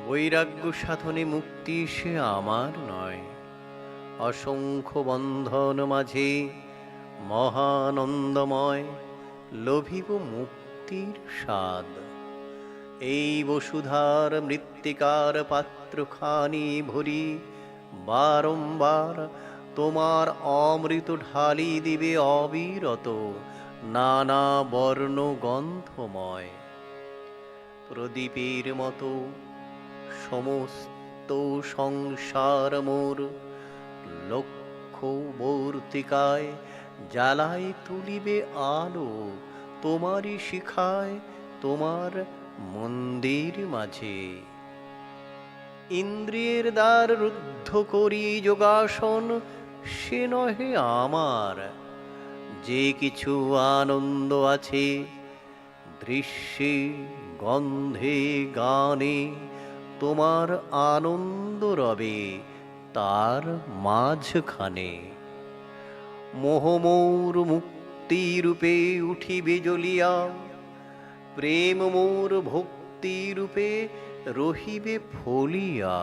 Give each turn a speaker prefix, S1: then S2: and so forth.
S1: বৈরাগ্য সাধনে মুক্তি সে আমার নয়, অসংখ্য বন্ধন মাঝে মহানন্দময় লোভিব মুক্তির স্বাদ। এই বসুধার মৃত্তিকার পাত্রখানি ভরি বারংবার তোমার অমৃত ঢালি দিবে অবিরত, নানা বর্ণ গন্ধময়। প্রদীপের মতো সমস্ত সংসার মোর লক্ষ্য বর্তিকায় জ্বালায় তুলিবে আলো তোমারই শিখায়, তোমার মন্দির মাঝে। ইন্দ্রিয়ের দ্বার রুদ্ধ করি যোগাসন সে নহে আমার, যে কিছু আনন্দ আছে দৃশ্যে গন্ধে গানে তোমার আনন্দ রবে তার মাঝখানে। মোহমোর মুক্তিরূপে উঠিবে জ্বলিয়া, প্রেম মোর ভক্তিরূপে রহিবে ফলিয়া।